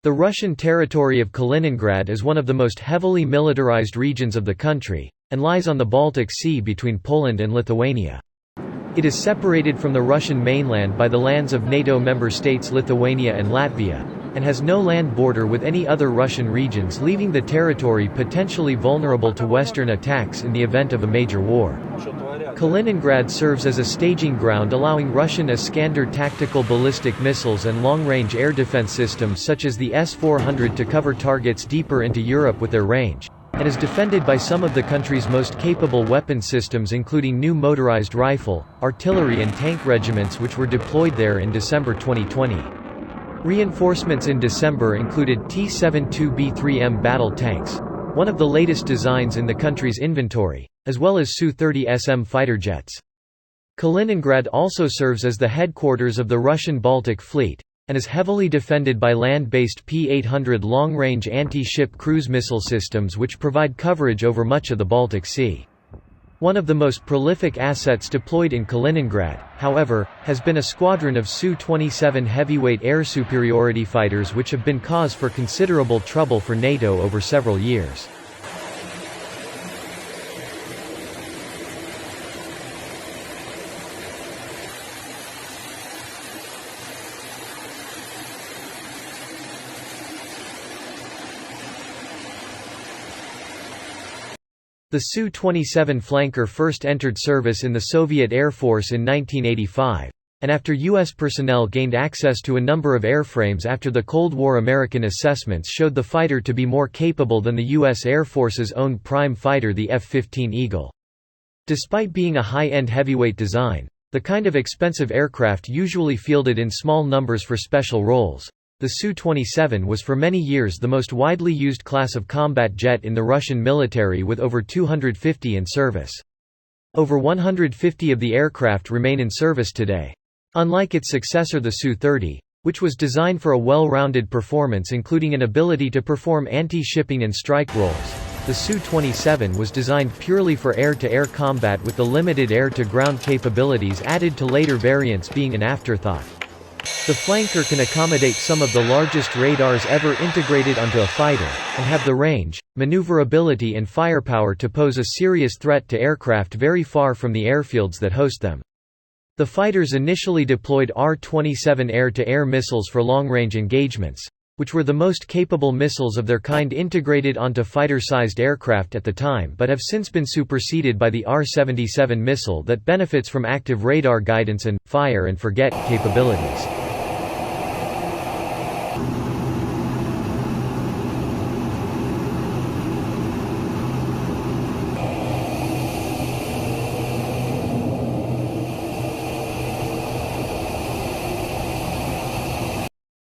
The Russian territory of Kaliningrad is one of the most heavily militarized regions of the country, and lies on the Baltic Sea between Poland and Lithuania. It is separated from the Russian mainland by the lands of NATO member states Lithuania and Latvia, and has no land border with any other Russian regions, leaving the territory potentially vulnerable to Western attacks in the event of a major war. Kaliningrad serves as a staging ground, allowing Russian Iskander tactical ballistic missiles and long-range air defense systems such as the S-400 to cover targets deeper into Europe with their range, and is defended by some of the country's most capable weapon systems, including new motorized rifle, artillery and tank regiments which were deployed there in December 2020. Reinforcements in December included T-72B3M battle tanks, one of the latest designs in the country's inventory, as well as Su-30SM fighter jets. Kaliningrad also serves as the headquarters of the Russian Baltic Fleet, and is heavily defended by land-based P-800 long-range anti-ship cruise missile systems which provide coverage over much of the Baltic Sea. One of the most prolific assets deployed in Kaliningrad, however, has been a squadron of Su-27 heavyweight air superiority fighters which have been cause for considerable trouble for NATO over several years. The Su-27 flanker first entered service in the Soviet Air Force in 1985, and after U.S. personnel gained access to a number of airframes after the Cold War, American assessments showed the fighter to be more capable than the U.S. Air Force's own prime fighter, the F-15 Eagle. Despite being a high-end heavyweight design, the kind of expensive aircraft usually fielded in small numbers for special roles, the Su-27 was for many years the most widely used class of combat jet in the Russian military, with over 250 in service. Over 150 of the aircraft remain in service today. Unlike its successor the Su-30, which was designed for a well-rounded performance including an ability to perform anti-shipping and strike roles, the Su-27 was designed purely for air-to-air combat with the limited air-to-ground capabilities added to later variants being an afterthought. The flanker can accommodate some of the largest radars ever integrated onto a fighter, and have the range, maneuverability and firepower to pose a serious threat to aircraft very far from the airfields that host them. The fighters initially deployed R-27 air-to-air missiles for long-range engagements, which were the most capable missiles of their kind integrated onto fighter-sized aircraft at the time, but have since been superseded by the R-77 missile that benefits from active radar guidance and fire and forget capabilities.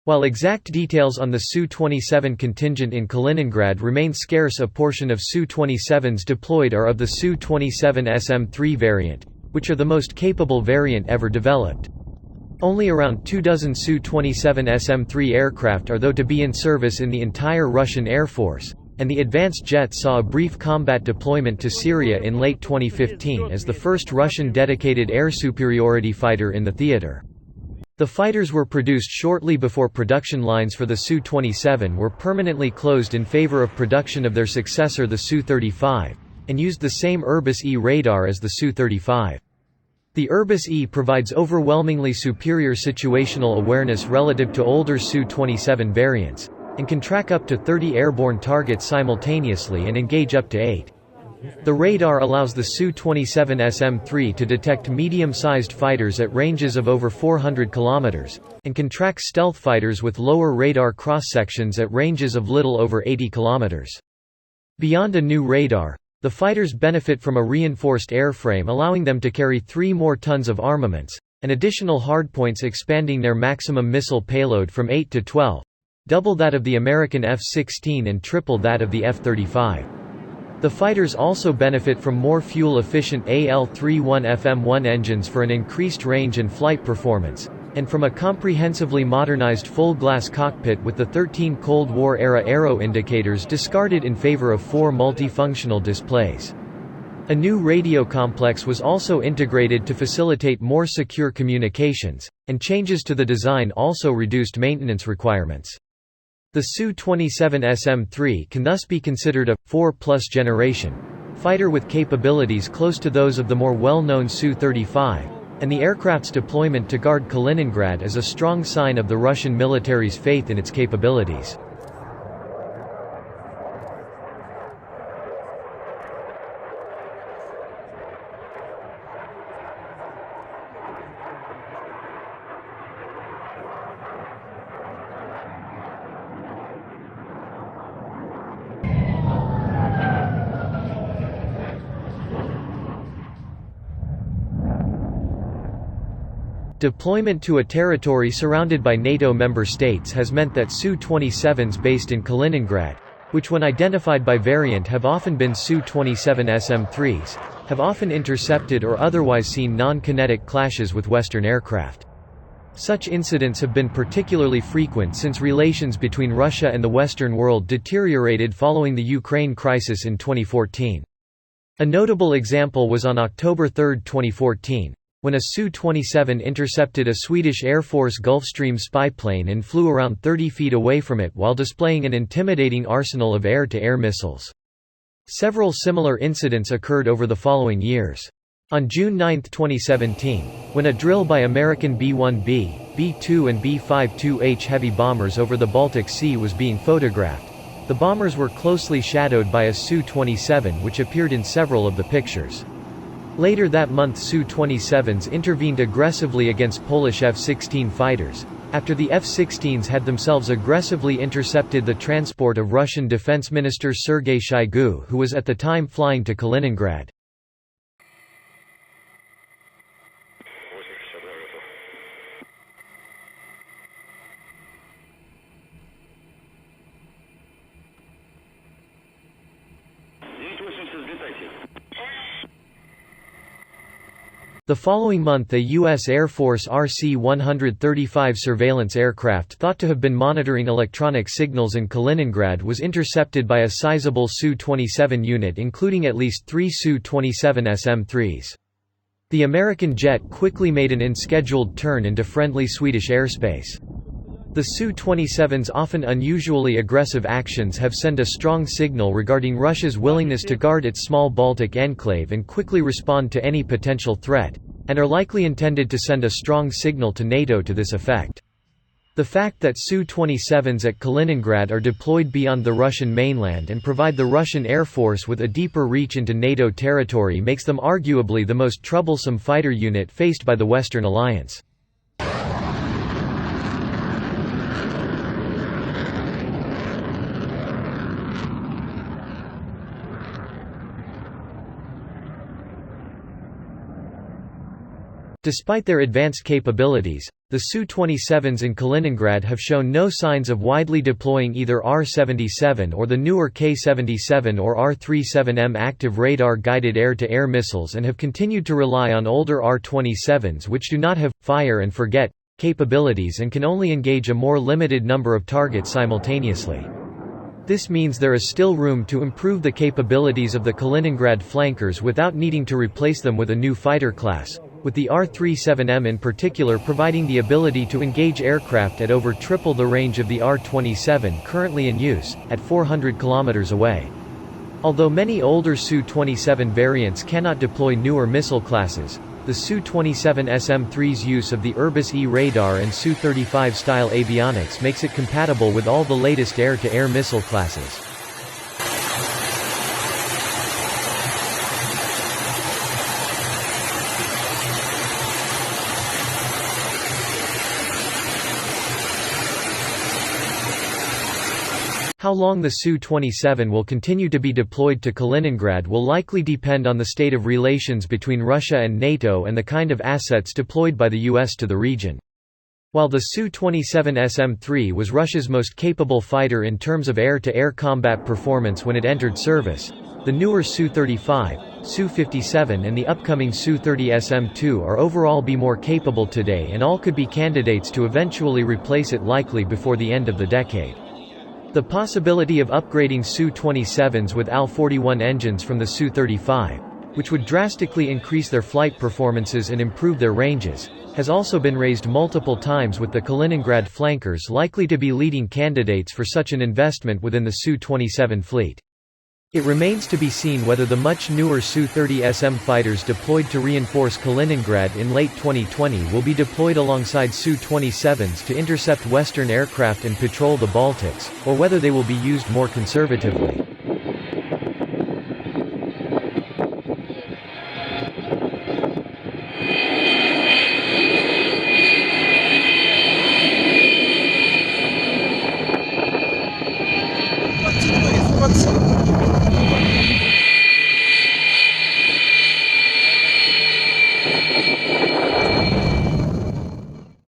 While exact details on the Su-27 contingent in Kaliningrad remain scarce, a portion of Su-27s deployed are of the Su-27SM3 variant, which are the most capable variant ever developed. Only around 24 Su-27SM3 aircraft are though to be in service in the entire Russian Air Force, and the advanced jet saw a brief combat deployment to Syria in late 2015 as the first Russian dedicated air superiority fighter in the theater. The fighters were produced shortly before production lines for the Su-27 were permanently closed in favor of production of their successor the Su-35, and used the same Irbis-E radar as the Su-35. The Irbis-E provides overwhelmingly superior situational awareness relative to older Su-27 variants, and can track up to 30 airborne targets simultaneously and engage up to 8. The radar allows the Su-27SM3 to detect medium-sized fighters at ranges of over 400 km, and can track stealth fighters with lower radar cross-sections at ranges of little over 80 km. Beyond a new radar, the fighters benefit from a reinforced airframe allowing them to carry 3 more tons of armaments, and additional hardpoints expanding their maximum missile payload from 8 to 12, double that of the American F-16 and triple that of the F-35. The fighters also benefit from more fuel-efficient AL-31FM1 engines for an increased range and flight performance, and from a comprehensively modernized full-glass cockpit with the 13 Cold War-era aero indicators discarded in favor of 4 multifunctional displays. A new radio complex was also integrated to facilitate more secure communications, and changes to the design also reduced maintenance requirements. The Su-27SM3 can thus be considered a 4+ generation fighter with capabilities close to those of the more well-known Su-35, and the aircraft's deployment to guard Kaliningrad is a strong sign of the Russian military's faith in its capabilities. Deployment to a territory surrounded by NATO member states has meant that Su-27s based in Kaliningrad, which when identified by variant have often been Su-27SM3s, have often intercepted or otherwise seen non-kinetic clashes with Western aircraft. Such incidents have been particularly frequent since relations between Russia and the Western world deteriorated following the Ukraine crisis in 2014. A notable example was on October 3, 2014. When a Su-27 intercepted a Swedish Air Force Gulfstream spy plane and flew around 30 feet away from it while displaying an intimidating arsenal of air-to-air missiles. Several similar incidents occurred over the following years. On June 9, 2017, when a drill by American B-1B, B-2 and B-52H heavy bombers over the Baltic Sea was being photographed, the bombers were closely shadowed by a Su-27 which appeared in several of the pictures. Later that month Su-27s intervened aggressively against Polish F-16 fighters, after the F-16s had themselves aggressively intercepted the transport of Russian Defense Minister Sergei Shoigu, who was at the time flying to Kaliningrad. The following month a U.S. Air Force RC-135 surveillance aircraft thought to have been monitoring electronic signals in Kaliningrad was intercepted by a sizable Su-27 unit including at least 3 Su-27SM3s. The American jet quickly made an unscheduled turn into friendly Swedish airspace. The Su-27's often unusually aggressive actions have sent a strong signal regarding Russia's willingness to guard its small Baltic enclave and quickly respond to any potential threat, and are likely intended to send a strong signal to NATO to this effect. The fact that Su-27s at Kaliningrad are deployed beyond the Russian mainland and provide the Russian Air Force with a deeper reach into NATO territory makes them arguably the most troublesome fighter unit faced by the Western alliance. Despite their advanced capabilities, the Su-27s in Kaliningrad have shown no signs of widely deploying either R-77 or the newer K-77 or R-37M active radar-guided air-to-air missiles and have continued to rely on older R-27s which do not have «fire and forget» capabilities and can only engage a more limited number of targets simultaneously. This means there is still room to improve the capabilities of the Kaliningrad flankers without needing to replace them with a new fighter class, with the R-37M in particular providing the ability to engage aircraft at over triple the range of the R-27 currently in use, at 400 km away. Although many older Su-27 variants cannot deploy newer missile classes, the Su-27SM3's use of the Irbis E radar and Su-35 style avionics makes it compatible with all the latest air-to-air missile classes. How long the Su-27 will continue to be deployed to Kaliningrad will likely depend on the state of relations between Russia and NATO and the kind of assets deployed by the US to the region. While the Su-27SM3 was Russia's most capable fighter in terms of air-to-air combat performance when it entered service, the newer Su-35, Su-57 and the upcoming Su-30SM2 are overall be more capable today and all could be candidates to eventually replace it likely before the end of the decade. The possibility of upgrading Su-27s with Al-41 engines from the Su-35, which would drastically increase their flight performances and improve their ranges, has also been raised multiple times, with the Kaliningrad flankers likely to be leading candidates for such an investment within the Su-27 fleet. It remains to be seen whether the much newer Su-30SM fighters deployed to reinforce Kaliningrad in late 2020 will be deployed alongside Su-27s to intercept Western aircraft and patrol the Baltics, or whether they will be used more conservatively.